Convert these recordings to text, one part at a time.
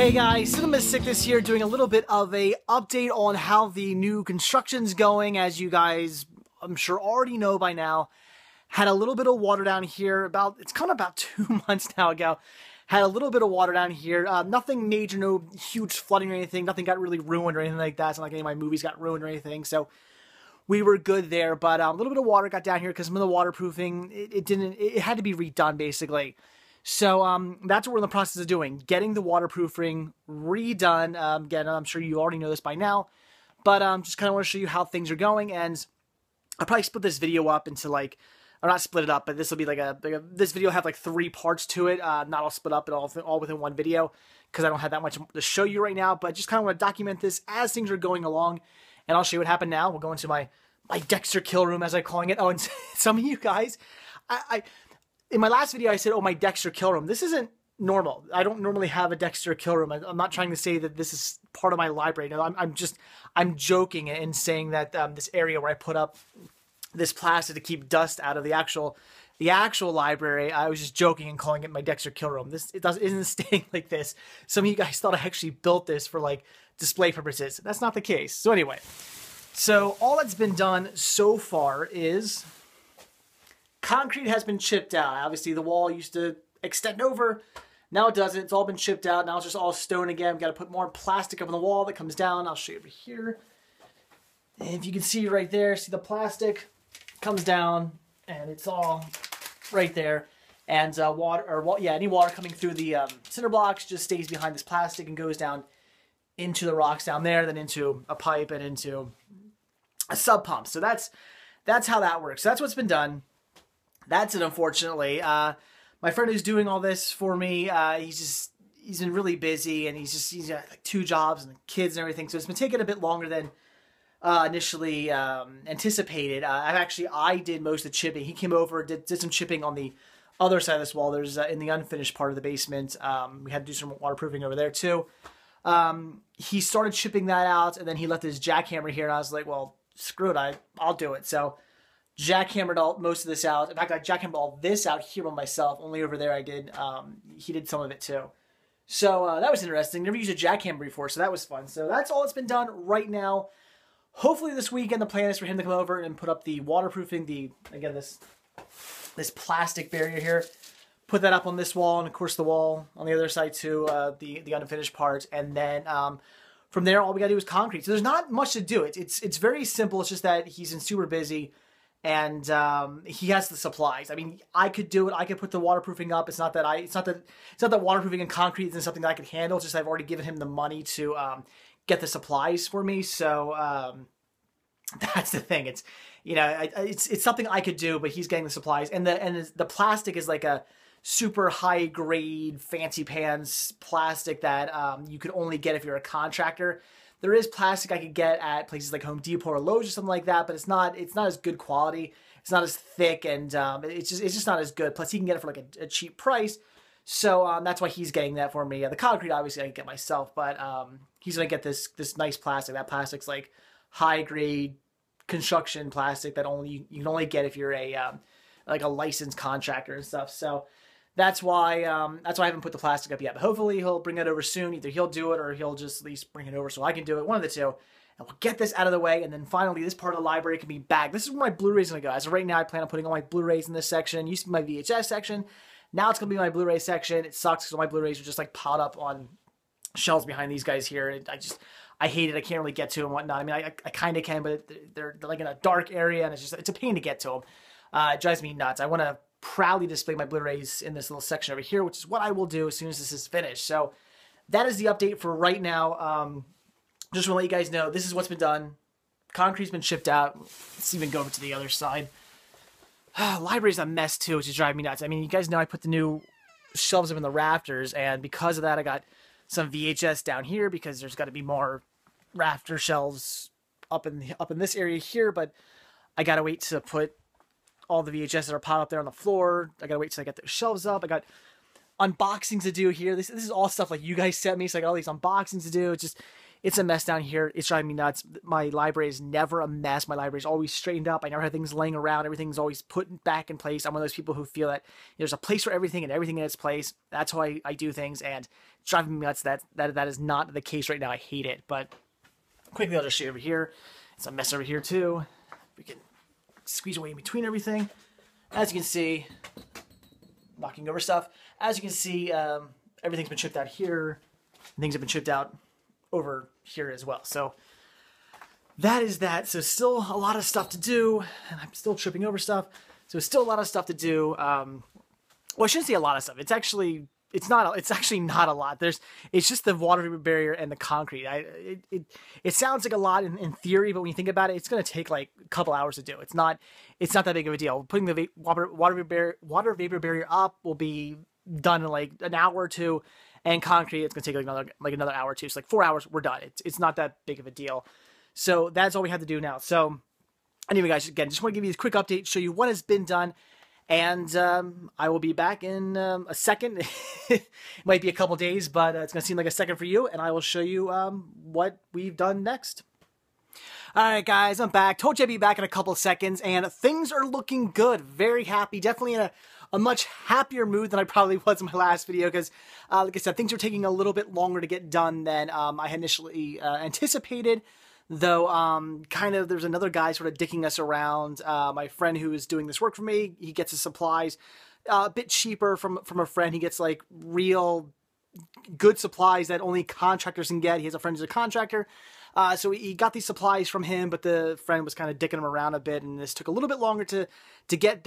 Hey guys, Cinema Sickness here, doing a little bit of a update on how the new construction's going. As you guys, I'm sure already know by now, had a little bit of water down here. It's kind of about 2 months now ago. Had a little bit of water down here. Nothing major, no huge flooding or anything. Nothing got really ruined or anything like that. It's not like any of my movies got ruined or anything. So we were good there. But a little bit of water got down here because some of the waterproofing, it had to be redone basically. So that's what we're in the process of doing, getting the waterproofing redone. Again, I'm sure you already know this by now, but just kind of want to show you how things are going. And I'll probably split this video up into or not split it up, but this will be this video will have like 3 parts to it. Not all split up and all within one video because I don't have that much to show you right now. But just kind of want to document this as things are going along, and I'll show you what happened now. We'll go into my Dexter kill room, as I'm calling it. Oh, and some of you guys, in my last video, I said, oh, my Dexter kill room. This isn't normal. I don't normally have a Dexter kill room. I'm not trying to say that this is part of my library. No, I'm joking and saying that this area where I put up this plastic to keep dust out of the actual library, I was just joking and calling it my Dexter kill room. It isn't staying like this. Some of you guys thought I actually built this for display purposes. That's not the case. So anyway, all that's been done so far is concrete has been chipped out. Obviously, the wall used to extend over. Now it doesn't. It's all been chipped out. Now it's just all stone again. We've got to put more plastic up on the wall that comes down. I'll show you over here. And if you can see right there, see the plastic comes down, and it's all right there. And any water coming through the cinder blocks just stays behind this plastic and goes down into the rocks down there, then into a pipe and into a sub pump. So that's how that works. So that's what's been done. That's it, unfortunately. My friend who's doing all this for me, he's been really busy, and he's got 2 jobs and kids and everything. So it's been taking a bit longer than initially anticipated. I did most of the chipping. He came over, did some chipping on the other side of this wall. There's in the unfinished part of the basement. We had to do some waterproofing over there too. He started chipping that out, and then he left his jackhammer here, and I was like, well, screw it, I'll do it. So jackhammered most of this out. In fact, I jackhammered all this out here by myself. Only over there he did some of it too. So that was interesting. Never used a jackhammer before, so that was fun. So that's all that's been done right now. Hopefully this weekend the plan is for him to come over and put up the waterproofing, again, this plastic barrier here. Put that up on this wall, and of course the wall on the other side too, the unfinished part. And then from there, all we gotta do is concrete. So there's not much to do. It's very simple. It's just that he's been super busy. And he has the supplies. I mean, I could do it. I could put the waterproofing up. It's not that waterproofing and concrete isn't something that I could handle. It's just I've already given him the money to get the supplies for me. So that's the thing. It's it's something I could do, but he's getting the supplies. And the plastic is like a super high grade fancy pants plastic that you could only get if you're a contractor. There is plastic I could get at places like Home Depot or Lowe's or something like that, but it's not as good quality. It's not as thick, and it's just not as good. Plus, he can get it for a cheap price. So that's why he's getting that for me. The concrete, obviously, I can get myself, but he's gonna get this nice plastic. That plastic's like high grade construction plastic that you can only get if you're a licensed contractor and stuff. So that's why I haven't put the plastic up yet. But hopefully he'll bring that over soon. Either he'll do it or he'll just at least bring it over so I can do it. One of the two. And we'll get this out of the way. And then finally, this part of the library can be bagged. This is where my Blu-rays are going to go. As of right now, I plan on putting all my Blu-rays in this section. It used to be my VHS section. Now it's going to be my Blu-ray section. It sucks because all my Blu-rays are just piled up on shelves behind these guys here. And I hate it. I can't really get to them and whatnot. I mean, I kind of can, but they're in a dark area, and it's a pain to get to them. It drives me nuts. I want to proudly display my Blu-rays in this little section over here, which is what I will do as soon as this is finished. So that is the update for right now. Just want to let you guys know this is what's been done. Concrete's been shipped out. Let's even go over to the other side. Library's a mess too, which is driving me nuts. I mean, you guys know I put the new shelves up in the rafters, and because of that, I got some VHS down here because there's got to be more rafter shelves up in this area here. But I gotta wait to put all the VHS that are piled up there on the floor. I gotta wait till I get the shelves up. I got unboxings to do here. This is all stuff like you guys sent me, so I got all these unboxings to do. It's a mess down here. It's driving me nuts. My library is never a mess. My library is always straightened up. I never have things laying around. Everything's always put back in place. I'm one of those people who feel that there's a place for everything and everything in its place. That's how I do things, and it's driving me nuts. That is not the case right now. I hate it. But quickly, I'll just show you over here. It's a mess over here too. We can squeeze away in between everything. As you can see, knocking over stuff. As you can see, everything's been chipped out here. Things have been chipped out over here as well. So that is that. So still a lot of stuff to do, and I'm still tripping over stuff. So still a lot of stuff to do. Well, I shouldn't say a lot of stuff. It's actually not a lot. It's just the water vapor barrier and the concrete. It sounds like a lot in theory, but when you think about it, it's going to take like a couple hours to do. It's not that big of a deal. Putting the water vapor barrier up will be done in like an hour or two, and concrete, it's going to take like another hour or two. So like 4 hours, we're done. It's not that big of a deal. So that's all we have to do now. So anyway, guys, again, just want to give you this quick update, show you what has been done. And I will be back in a second. It might be a couple days, but it's going to seem like a second for you. And I will show you what we've done next. All right, guys, I'm back. Told you I'd be back in a couple of seconds. And things are looking good. Very happy. Definitely in a much happier mood than I probably was in my last video. Because, like I said, things are taking a little bit longer to get done than I had initially anticipated. Though, kind of, there's another guy sort of dicking us around. My friend who is doing this work for me, he gets his supplies a bit cheaper from a friend. He gets, like, real good supplies that only contractors can get. He has a friend who's a contractor. So he got these supplies from him, but the friend was kind of dicking him around a bit, and this took a little bit longer to get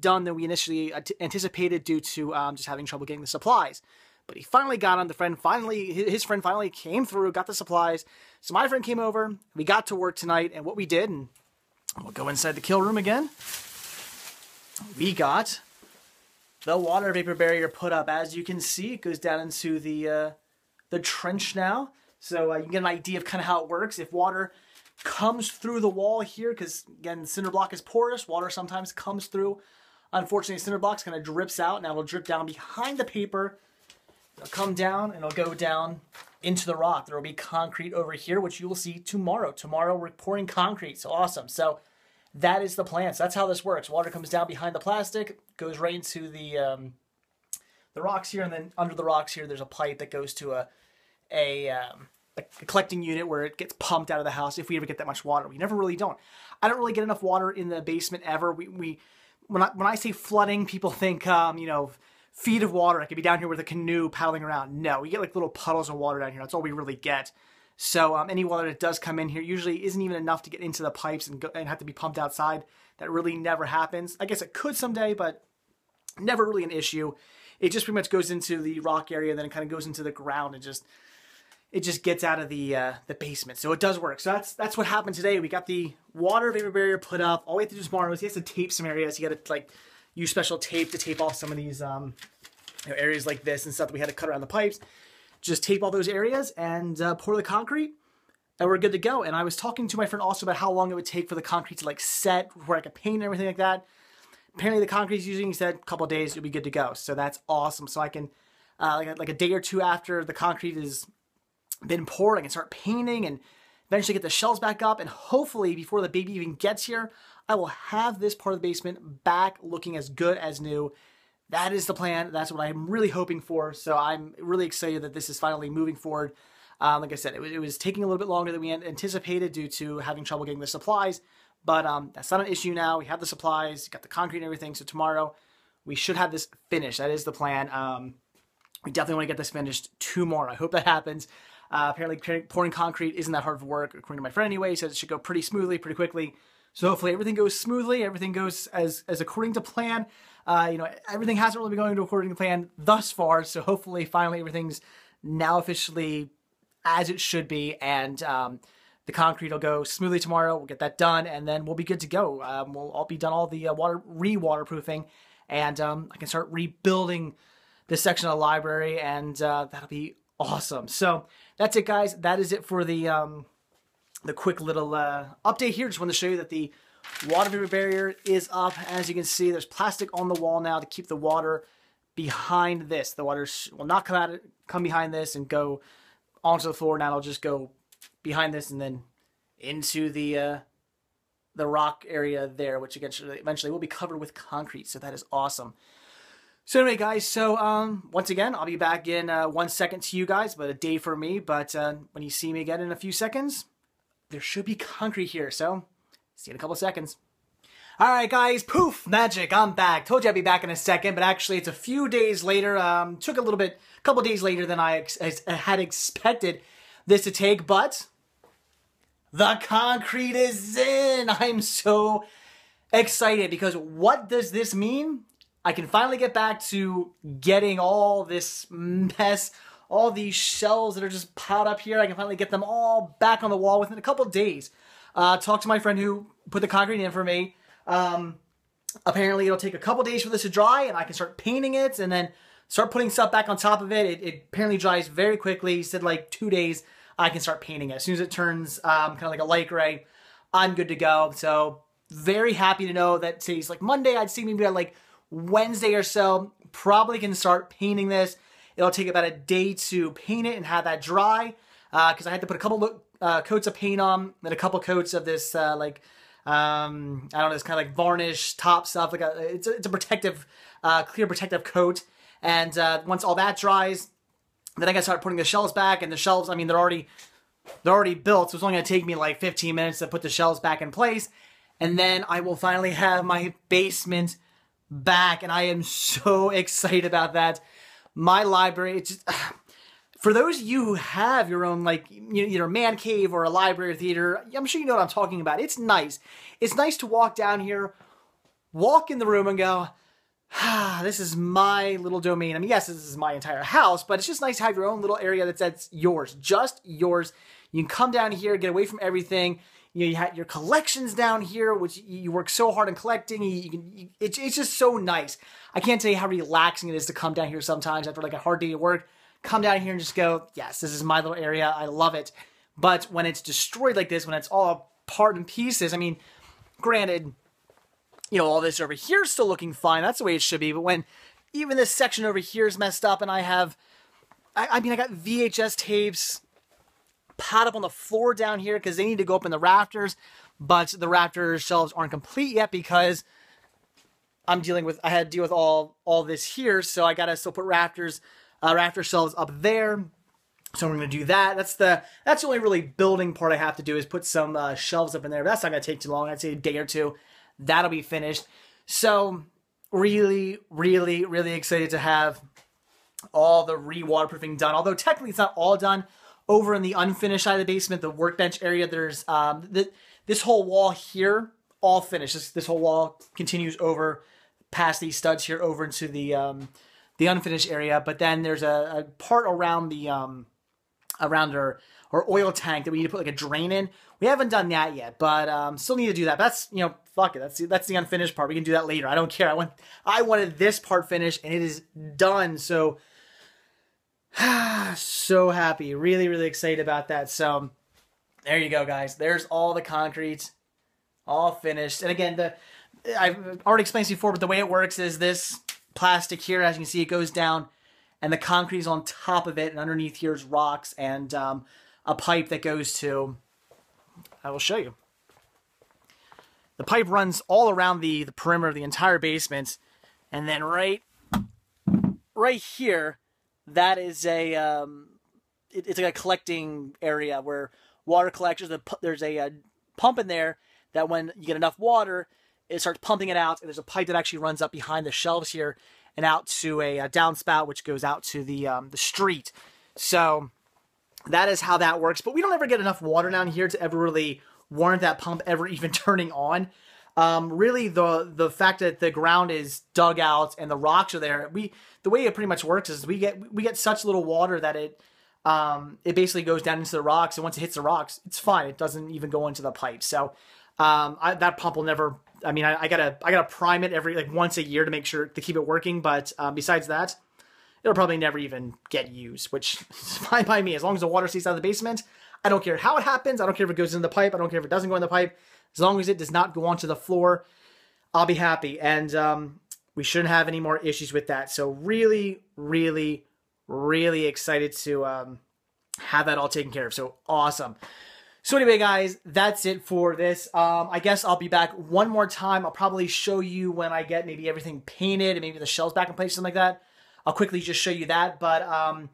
done than we initially anticipated due to just having trouble getting the supplies. But he finally got on. His friend finally came through, got the supplies. So my friend came over. We got to work tonight, and what we did, and we'll go inside the kill room again. We got the water vapor barrier put up. As you can see, it goes down into the trench now. So you can get an idea of kind of how it works. If water comes through the wall here, because again, the cinder block is porous, water sometimes comes through. Unfortunately, cinder block kind of drips out. Now it'll drip down behind the paper. It'll come down, and it'll go down into the rock. There will be concrete over here, which you will see tomorrow. Tomorrow, we're pouring concrete. So awesome. So that is the plan. So that's how this works. Water comes down behind the plastic, goes right into the rocks here, and then under the rocks here, there's a pipe that goes to a collecting unit where it gets pumped out of the house if we ever get that much water. We never really don't. I don't really get enough water in the basement ever. When I say flooding, people think, feet of water. I could be down here with a canoe paddling around. No, we get like little puddles of water down here. That's all we really get. So any water that does come in here usually isn't even enough to get into the pipes and have to be pumped outside. That really never happens. I guess it could someday, but never really an issue. It just pretty much goes into the rock area, then it kind of goes into the ground and it just gets out of the basement. So it does work. So that's what happened today. We got the water vapor barrier put up. All we have to do tomorrow is he has to tape some areas. You got to like use special tape to tape off some of these areas like this and stuff that we had to cut around the pipes. Just tape all those areas and pour the concrete, and we're good to go. And I was talking to my friend also about how long it would take for the concrete to like set, where I could paint and everything like that. Apparently the concrete is usually, he said, a couple of days, it'll be good to go. So that's awesome. So I can, like a day or two after the concrete has been poured, I can start painting and eventually get the shelves back up. And hopefully before the baby even gets here, I will have this part of the basement back looking as good as new. That is the plan. That's what I'm really hoping for. So I'm really excited that this is finally moving forward. Like I said, it was taking a little bit longer than we anticipated due to having trouble getting the supplies. But that's not an issue now. We have the supplies, got the concrete and everything. So tomorrow we should have this finished. That is the plan. We definitely want to get this finished tomorrow. I hope that happens. Apparently pouring concrete isn't that hard of work, according to my friend anyway. He says it should go pretty smoothly, pretty quickly. So hopefully everything goes smoothly. Everything goes as according to plan. Everything hasn't really been going according to plan thus far. So hopefully finally everything's now officially as it should be. And the concrete will go smoothly tomorrow. We'll get that done, and then we'll be good to go. We'll all be done all the re-waterproofing, and I can start rebuilding this section of the library, and that'll be awesome. So that's it, guys. That is it for the quick little update here. Just wanted to show you that the water vapor barrier is up. As you can see, there's plastic on the wall now to keep the water behind this. The water will not come behind this and go onto the floor. Now it'll just go behind this, and then into the rock area there, which eventually will be covered with concrete. So that is awesome. So anyway, guys, so once again, I'll be back in 1 second to you guys, but a day for me. But when you see me again in a few seconds, there should be concrete here. So see you in a couple seconds. All right, guys, poof, magic, I'm back. Told you I'd be back in a second, but actually it's a few days later. Took a couple days later than I had expected this to take, but the concrete is in. I'm so excited because what does this mean? I can finally get back to getting all this mess, all these shelves that are just piled up here. I can finally get them all back on the wall within a couple of days. Talk to my friend who put the concrete in for me. Apparently it'll take a couple days for this to dry, and I can start painting it and then start putting stuff back on top of it. It apparently dries very quickly. He said like 2 days I can start painting it. As soon as it turns kind of like a light gray, I'm good to go. So very happy to know that today's like Monday. I'd see maybe like Wednesday or so, probably can start painting this. It'll take about a day to paint it and have that dry, because I had to put a couple coats of paint on, then a couple coats of this I don't know, this kind of like varnish top stuff. Like it's a protective, clear protective coat. And once all that dries, then I gotta start putting the shelves back. And the shelves, I mean, they're already built, so it's only gonna take me like 15 minutes to put the shelves back in place. And then I will finally have my basement back, and I am so excited about that. My library, it's just, for those of you who have your own, like, either a man cave or a library or theater, I'm sure you know what I'm talking about. It's nice. It's nice to walk down here, walk in the room and go, this is my little domain. I mean, yes, this is my entire house, but it's just nice to have your own little area that's yours, just yours. You can come down here, get away from everything. You have your collections down here, which you work so hard on collecting. It's just so nice. I can't tell you how relaxing it is to come down here sometimes after like a hard day at work. Come down here and just go, yes, this is my little area. I love it. But when it's destroyed like this, when it's all apart in pieces, I mean, granted, all this over here is still looking fine. That's the way it should be. But when even this section over here is messed up and I got VHS tapes piled up on the floor down here because they need to go up in the rafters, but the rafters shelves aren't complete yet because I had to deal with all this here, so I gotta still put rafter shelves up there. So we're gonna do that. That's the only really building part I have to do is put some shelves up in there. But that's not gonna take too long. I'd say a day or two. That'll be finished. So really, really, really excited to have all the re-waterproofing done. Although technically it's not all done. Over in the unfinished side of the basement, the workbench area, there's this whole wall here, all finished. This whole wall continues over past these studs here over into the unfinished area. But then there's a part around the around our oil tank that we need to put like a drain in. We haven't done that yet, but still need to do that. That's fuck it. That's the unfinished part. We can do that later. I don't care. I wanted this part finished, and it is done. So. So happy, really, really excited about that. So there you go, guys. There's all the concrete, all finished. And again, I've already explained this before, but the way it works is this plastic here, as you can see, it goes down, and the concrete is on top of it, and underneath here is rocks and a pipe that goes to. I will show you. The pipe runs all around the perimeter of the entire basement, and then right here. That is it's like a collecting area where water collectors. There's a pump in there that when you get enough water, it starts pumping it out. And there's a pipe that actually runs up behind the shelves here and out to a downspout, which goes out to the street. So that is how that works. But we don't ever get enough water down here to ever really warrant that pump ever even turning on. Really, the fact that the ground is dug out and the rocks are there, the way it pretty much works is we get such little water that it basically goes down into the rocks, and once it hits the rocks, it's fine. It doesn't even go into the pipe. So that pump will never. I mean, I gotta prime it every once a year to make sure to keep it working. But besides that, it'll probably never even get used, which is fine by me as long as the water stays out of the basement. I don't care how it happens. I don't care if it goes in the pipe. I don't care if it doesn't go in the pipe. As long as it does not go onto the floor, I'll be happy. And we shouldn't have any more issues with that. So really, really, really excited to have that all taken care of. So awesome. So anyway, guys, that's it for this. I guess I'll be back one more time. I'll probably show you when I get maybe everything painted and maybe the shelves back in place, something like that. I'll quickly just show you that, but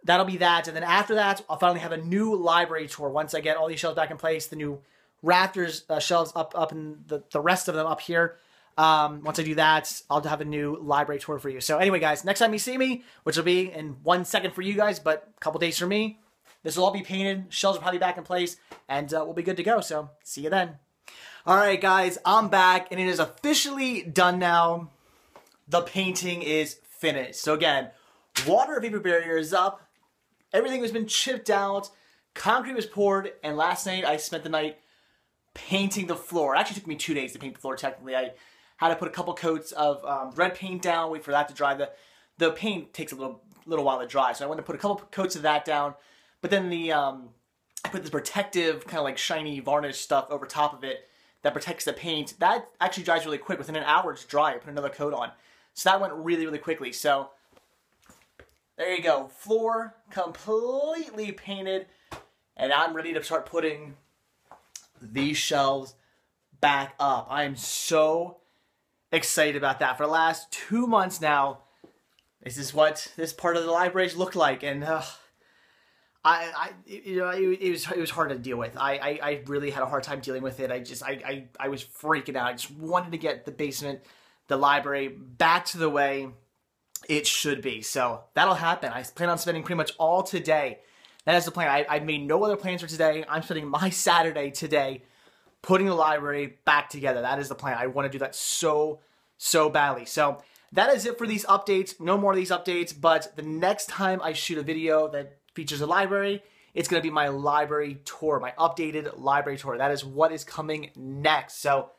that'll be that. And then after that, I'll finally have a new library tour once I get all these shelves back in place, the new rafters shelves up and the rest of them up here. Once I do that, I'll have a new library tour for you. So anyway, guys, next time you see me, which will be in 1 second for you guys, but a couple days for me, this will all be painted. Shelves are probably back in place, and we'll be good to go. So see you then. All right, guys, I'm back, and it is officially done now. The painting is finished. So again, water vapor barrier is up. Everything has been chipped out. Concrete was poured, and last night I spent the night painting the floor. It actually took me 2 days to paint the floor, technically. I had to put a couple coats of red paint down, wait for that to dry. The paint takes a little while to dry, so I went to put a couple coats of that down. But then I put this protective, kind of like shiny varnish stuff over top of it that protects the paint. That actually dries really quick. Within an hour, it's dry. I put another coat on. So that went really, really quickly. So there you go. Floor completely painted. And I'm ready to start putting these shelves back up. I am so excited about that. For the last 2 months now, this is what this part of the libraries looked like. And it was hard to deal with. I really had a hard time dealing with it. I was freaking out. I just wanted to get the basement, the library, back to the way it should be. So that'll happen. I plan on spending pretty much all today. That is the plan. I made no other plans for today. I'm spending my Saturday today putting the library back together. That is the plan. I want to do that so badly. So that is it for these updates. No more of these updates, but the next time I shoot a video that features a library, it's going to be my library tour, my updated library tour. That is what is coming next. So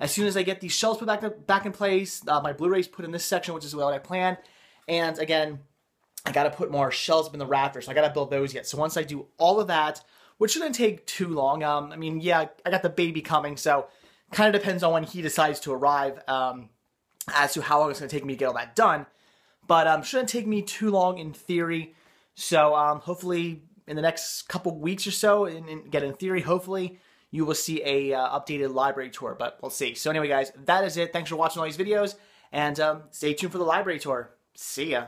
as soon as I get these shelves put back in place, my Blu-rays put in this section, which is what I planned. And again, I got to put more shelves up in the rafters. So I got to build those yet. So once I do all of that, which shouldn't take too long. I mean, yeah, I got the baby coming, so kind of depends on when he decides to arrive as to how long it's going to take me to get all that done. But shouldn't take me too long in theory. So hopefully in the next couple weeks or so, in theory, hopefully you will see a updated library tour, but we'll see. So anyway, guys, that is it. Thanks for watching all these videos, and stay tuned for the library tour. See ya.